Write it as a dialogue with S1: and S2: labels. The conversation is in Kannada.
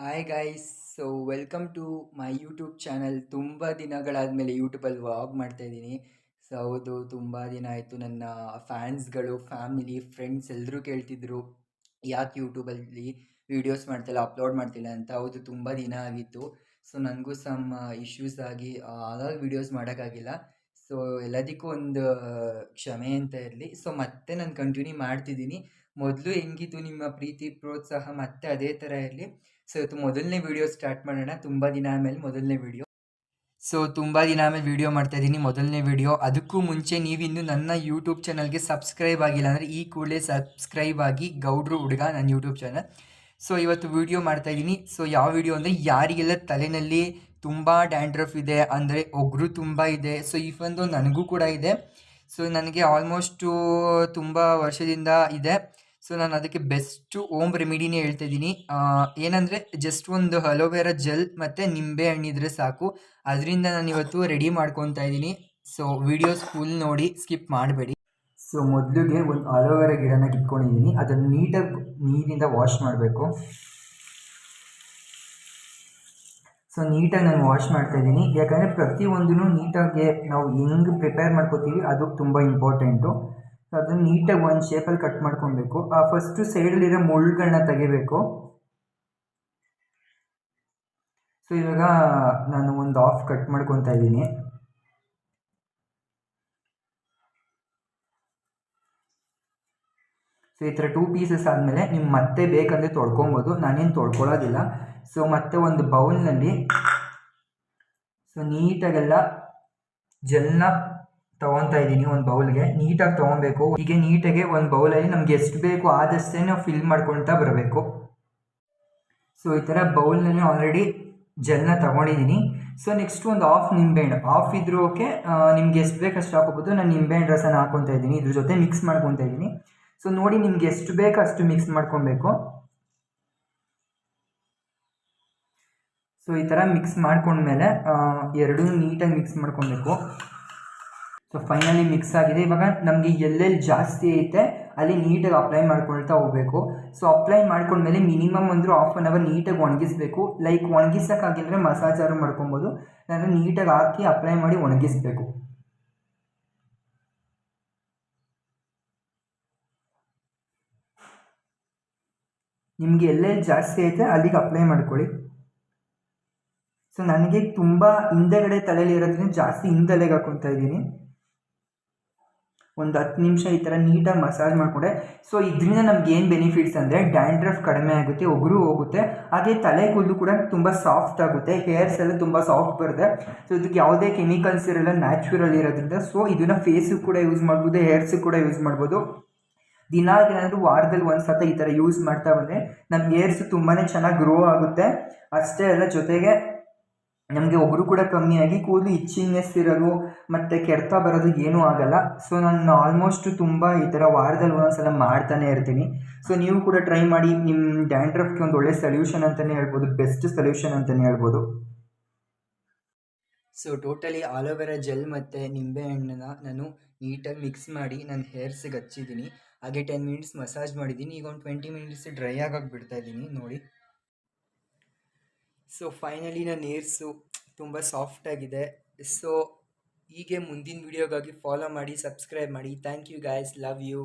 S1: Hi guys. So welcome to my YouTube channel. ತುಂಬ ದಿನಗಳಾದಮೇಲೆ ಯೂಟ್ಯೂಬಲ್ಲಿ ವ್ಲಾಗ್ ಮಾಡ್ತಾ ಇದ್ದೀನಿ. ಸೊ ಹೌದು, ತುಂಬ ದಿನ ಆಯಿತು. ನನ್ನ ಫ್ಯಾನ್ಸ್ಗಳು, ಫ್ಯಾಮಿಲಿ, ಫ್ರೆಂಡ್ಸ್ ಎಲ್ಲರೂ ಕೇಳ್ತಿದ್ರು, ಯಾಕೆ ಯೂಟ್ಯೂಬಲ್ಲಿ ವೀಡಿಯೋಸ್ ಮಾಡ್ತಿಲ್ಲ, ಅಪ್ಲೋಡ್ ಮಾಡ್ತಿಲ್ಲ ಅಂತ. ಹೌದು, ತುಂಬ ದಿನ ಆಗಿತ್ತು. ಸೊ ನನಗೂ ಸಮ್ ಇಶ್ಯೂಸ್ ಆಗಿ ಆಗಾಗ ವೀಡಿಯೋಸ್ ಮಾಡೋಕ್ಕಾಗಿಲ್ಲ. ಸೊ ಎಲ್ಲದಕ್ಕೂ ಒಂದು ಕ್ಷಮೆ ಅಂತ ಇರಲಿ. ಸೊ ಮತ್ತೆ ನಾನು ಕಂಟಿನ್ಯೂ ಮಾಡ್ತಿದ್ದೀನಿ. ಮೊದಲು ಹೆಂಗಿತ್ತು ನಿಮ್ಮ ಪ್ರೀತಿ ಪ್ರೋತ್ಸಾಹ ಮತ್ತೆ ಅದೇ ಥರ ಇರಲಿ. ಸೊ ಇವತ್ತು ಮೊದಲನೇ ವಿಡಿಯೋ ಸ್ಟಾರ್ಟ್ ಮಾಡೋಣ. ತುಂಬ ದಿನ ಆದಮೇಲೆ ಮೊದಲನೇ ವಿಡಿಯೋ. ಸೊ ತುಂಬ ದಿನ ಆಮೇಲೆ ವಿಡಿಯೋ ಮಾಡ್ತಾ ಇದ್ದೀನಿ, ಮೊದಲನೇ ವಿಡಿಯೋ. ಅದಕ್ಕೂ ಮುಂಚೆ ನೀವಿನ್ನು ನನ್ನ ಯೂಟ್ಯೂಬ್ ಚಾನಲ್ಗೆ ಸಬ್ಸ್ಕ್ರೈಬ್ ಆಗಿಲ್ಲ ಅಂದರೆ ಈ ಕೂಡಲೇ ಸಬ್ಸ್ಕ್ರೈಬ್ ಆಗಿ. ಗೌಡ್ರು ಹುಡುಗ ನನ್ನ ಯೂಟ್ಯೂಬ್ ಚಾನಲ್. ಸೊ ಇವತ್ತು ವಿಡಿಯೋ ಮಾಡ್ತಾ ಇದ್ದೀನಿ. ಸೊ ಯಾವ ವಿಡಿಯೋ ಅಂದರೆ, ಯಾರಿಗೆಲ್ಲ ತಲೆಯಲ್ಲಿ ತುಂಬ ಡ್ಯಾಂಡ್ರಫ್ ಇದೆ, ಅಂದರೆ ಒಗರು ತುಂಬ ಇದೆ. ಸೊ ಈ ಒಂದು ನನಗೂ ಕೂಡ ಇದೆ. ಸೊ ನನಗೆ ಆಲ್ಮೋಸ್ಟು ತುಂಬ ವರ್ಷದಿಂದ ಇದೆ. ಸೊ ನಾನು ಅದಕ್ಕೆ ಬೆಸ್ಟು ಓಮ್ ರೆಮಿಡಿನೇ ಹೇಳ್ತಾ ಇದ್ದೀನಿ. ಏನಂದರೆ ಜಸ್ಟ್ ಒಂದು ಅಲೋವೆರಾ ಜೆಲ್ ಮತ್ತು ನಿಂಬೆ ಹಣ್ಣಿದ್ರೆ ಸಾಕು. ಅದರಿಂದ ನಾನು ಇವತ್ತು ರೆಡಿ ಮಾಡ್ಕೊತಾ ಇದ್ದೀನಿ. ಸೊ ವಿಡಿಯೋಸ್ ಫುಲ್ ನೋಡಿ, ಸ್ಕಿಪ್ ಮಾಡಬೇಡಿ. ಸೊ ಮೊದಲಿಗೆ ಒಂದು ಅಲೋವೆರಾ ಗಿಡನ ಕಿತ್ಕೊಂಡಿದ್ದೀನಿ. ಅದನ್ನು ನೀಟಾಗಿ ನೀರಿಂದ ವಾಶ್ ಮಾಡಬೇಕು. ಸೊ ನೀಟಾಗಿ ನಾನು ವಾಶ್ ಮಾಡ್ತಾ ಇದ್ದೀನಿ. ಯಾಕಂದರೆ ಪ್ರತಿಯೊಂದೂ ನೀಟಾಗಿ ನಾವು ಹೆಂಗೆ ಪ್ರಿಪೇರ್ ಮಾಡ್ಕೋತೀವಿ ಅದು ತುಂಬ ಇಂಪಾರ್ಟೆಂಟು. ಸೊ ಅದನ್ನು ನೀಟಾಗಿ ಒಂದು ಶೇಪಲ್ಲಿ ಕಟ್ ಮಾಡ್ಕೊಬೇಕು. ಫಸ್ಟು ಸೈಡಲ್ಲಿರೋ ಮುಳ್ಳುಗಳನ್ನ ತೆಗಿಬೇಕು. ಸೊ ಇವಾಗ ನಾನು ಒಂದು ಹಾಫ್ ಕಟ್ ಮಾಡ್ಕೊತಾ ಇದ್ದೀನಿ. ಸೊ ಈ ಥರ 2 ಪೀಸಸ್ ಆದಮೇಲೆ ನೀವು ಮತ್ತೆ ಬೇಕಂದರೆ ತೊಳ್ಕೊಬೋದು. ನಾನೇನು ತೊಳ್ಕೊಳ್ಳೋದಿಲ್ಲ. ಸೊ ಮತ್ತೆ ಒಂದು ಬೌಲ್ನಲ್ಲಿ ಸೊ ನೀಟಾಗೆಲ್ಲ ಜೆಲ್ನ ತೊಗೊತಾ ಇದ್ದೀನಿ. ಒಂದು ಬೌಲ್ಗೆ ನೀಟಾಗಿ ತೊಗೊಬೇಕು. ಹೀಗೆ ನೀಟಾಗಿ ಒಂದು ಬೌಲಲ್ಲಿ ನಮ್ಗೆ ಎಷ್ಟು ಬೇಕು ಆದಷ್ಟೇ ನಾವು ಫಿಲ್ ಮಾಡ್ಕೊಳ್ತಾ ಬರಬೇಕು. ಸೊ ಈ ಥರ ಬೌಲ್ನಲ್ಲಿ ಆಲ್ರೆಡಿ ಜೆಲ್ನ ತೊಗೊಂಡಿದ್ದೀನಿ. ಸೊ ನೆಕ್ಸ್ಟ್ ಒಂದು ಹಾಫ್ ನಿಂಬೆಹಣ್ಣು, ಹಾಫ್ ಇದ್ರೂ ಓಕೆ, ನಿಮ್ಗೆ ಎಷ್ಟು ಬೇಕು ಅಷ್ಟು ಹಾಕೋಬೋದು. ನಾನು ನಿಂಬೆಹಣ್ಣು ರಸನ ಹಾಕ್ಕೊತಾ ಇದ್ದೀನಿ, ಇದ್ರ ಜೊತೆ ಮಿಕ್ಸ್ ಮಾಡ್ಕೊತಾ ಇದ್ದೀನಿ. ಸೊ ನೋಡಿ, ನಿಮ್ಗೆ ಎಷ್ಟು ಬೇಕು ಅಷ್ಟು ಮಿಕ್ಸ್ ಮಾಡ್ಕೊಬೇಕು. ಸೊ ಈ ಥರ ಮಿಕ್ಸ್ ಮಾಡ್ಕೊಂಡ್ಮೇಲೆ ಎರಡೂ ನೀಟಾಗಿ ಮಿಕ್ಸ್ ಮಾಡ್ಕೊಬೇಕು. ಸೊ ಫೈನಲಿ ಮಿಕ್ಸ್ ಆಗಿದೆ. ಇವಾಗ ನಮಗೆ ಎಲ್ಲೆಲ್ಲಿ ಜಾಸ್ತಿ ಐತೆ ಅಲ್ಲಿ ನೀಟಾಗಿ ಅಪ್ಲೈ ಮಾಡ್ಕೊಳ್ತಾ ಹೋಗಬೇಕು. ಸೊ ಅಪ್ಲೈ ಮಾಡ್ಕೊಂಡ್ಮೇಲೆ ಮಿನಿಮಮ್ ಅಂದರೂ ಹಾಫ್ ಆನ್ ಅವರ್ ನೀಟಾಗಿ ಒಣಗಿಸ್ಬೇಕು. ಲೈಕ್ ಒಣಗಿಸೋಕ್ಕಾಗಿಲ್ಲದ್ರೆ ಮಸಾಜಾರು ಮಾಡ್ಕೊಬೋದು. ನಾನು ನೀಟಾಗಿ ಹಾಕಿ ಅಪ್ಲೈ ಮಾಡಿ ಒಣಗಿಸ್ಬೇಕು. ನಿಮಗೆ ಎಲ್ಲೆಲ್ಲಿ ಜಾಸ್ತಿ ಐತೆ ಅಲ್ಲಿಗೆ ಅಪ್ಲೈ ಮಾಡ್ಕೊಳ್ಳಿ. ಸೊ ನನಗೆ ತುಂಬ ಹಿಂದೆಗಡೆ ತಲೆಯಲ್ಲಿ ಇರೋದ್ರಿಂದ ಜಾಸ್ತಿ ಹಿಂದೆಲೆಗೆ ಹಾಕ್ಕೊತಾ ಇದ್ದೀನಿ. ಒಂದು 10 ನಿಮಿಷ ಈ ಥರ ನೀಟಾಗಿ ಮಸಾಜ್ ಮಾಡಿಕೊಂಡೆ. ಸೊ ಇದರಿಂದ ನಮ್ಗೆ ಏನು ಬೆನಿಫಿಟ್ಸ್ ಅಂದರೆ, ಡ್ಯಾಂಡ್ರಫ್ ಕಡಿಮೆ ಆಗುತ್ತೆ, ಒಗರು ಹೋಗುತ್ತೆ, ಹಾಗೆ ತಲೆ ಕೂದಲು ಕೂಡ ತುಂಬ ಸಾಫ್ಟ್ ಆಗುತ್ತೆ, ಹೇರ್ಸ್ ಎಲ್ಲ ತುಂಬ ಸಾಫ್ಟ್ ಬರುತ್ತೆ. ಸೊ ಇದಕ್ಕೆ ಯಾವುದೇ ಕೆಮಿಕಲ್ಸ್ ಇರಲ್ಲ, ನ್ಯಾಚುರಲ್ ಇರೋದ್ರಿಂದ. ಸೊ ಇದನ್ನು ಫೇಸಿಗೆ ಕೂಡ ಯೂಸ್ ಮಾಡ್ಬೋದು, ಹೇರ್ಸಿಗೆ ಕೂಡ ಯೂಸ್ ಮಾಡ್ಬೋದು. ಏನಾದರೂ ವಾರದಲ್ಲಿ ಒಂದು ಸತ ಈ ಥರ ಯೂಸ್ ಮಾಡ್ತಾ ಬಂದರೆ ನಮ್ಮ ಹೇರ್ಸ್ ತುಂಬಾ ಚೆನ್ನಾಗಿ ಗ್ರೋ ಆಗುತ್ತೆ. ಅಷ್ಟೇ ಅಲ್ಲ, ಜೊತೆಗೆ ನಮಗೆ ಒಗರು ಕೂಡ ಕಮ್ಮಿಯಾಗಿ ಕೂದಲು ಇಚ್ಚಿಂಗ್ನೆಸ್ ಇರೋದು ಮತ್ತು ಕೆರೆತ ಬರೋದು ಏನೂ ಆಗಲ್ಲ. ಸೊ ನಾನು ಆಲ್ಮೋಸ್ಟ್ ತುಂಬ ಈ ಥರ ವಾರದಲ್ಲಿ ಒಂದೊಂದ್ಸಲ ಮಾಡ್ತಾನೆ ಇರ್ತೀನಿ. ಸೊ ನೀವು ಕೂಡ ಟ್ರೈ ಮಾಡಿ. ನಿಮ್ಮ ಡ್ಯಾಂಡ್ರಫ್ಗೆ ಒಂದು ಒಳ್ಳೆ ಸೊಲ್ಯೂಷನ್ ಅಂತಲೇ ಹೇಳ್ಬೋದು, ಬೆಸ್ಟ್ ಸೊಲ್ಯೂಷನ್ ಅಂತಲೇ ಹೇಳ್ಬೋದು. ಸೊ ಟೋಟಲಿ ಆಲೋವೆರಾ ಜೆಲ್ ಮತ್ತು ನಿಂಬೆಹಣ್ಣನ್ನ ನಾನು ನೀಟಾಗಿ ಮಿಕ್ಸ್ ಮಾಡಿ ನನ್ನ ಹೇರ್ಸಿಗೆ ಹಚ್ಚಿದ್ದೀನಿ. ಹಾಗೆ 10 ಮಿನಿಟ್ಸ್ ಮಸಾಜ್ ಮಾಡಿದ್ದೀನಿ. ಈಗ ಒಂದು 20 ಮಿನಿಟ್ಸ್ ಡ್ರೈ ಆಗೋಕ್ಕೆ ಬಿಡ್ತಾ ಇದ್ದೀನಿ ನೋಡಿ. ಸೊ ಫೈನಲಿ ನನ್ನ ಹೇರ್ಸು ತುಂಬ ಸಾಫ್ಟಾಗಿದೆ. ಸೊ ಹೀಗೆ ಮುಂದಿನ ವೀಡಿಯೋಗಾಗಿ ಫಾಲೋ ಮಾಡಿ, ಸಬ್ಸ್ಕ್ರೈಬ್ ಮಾಡಿ. Thank you guys, love you.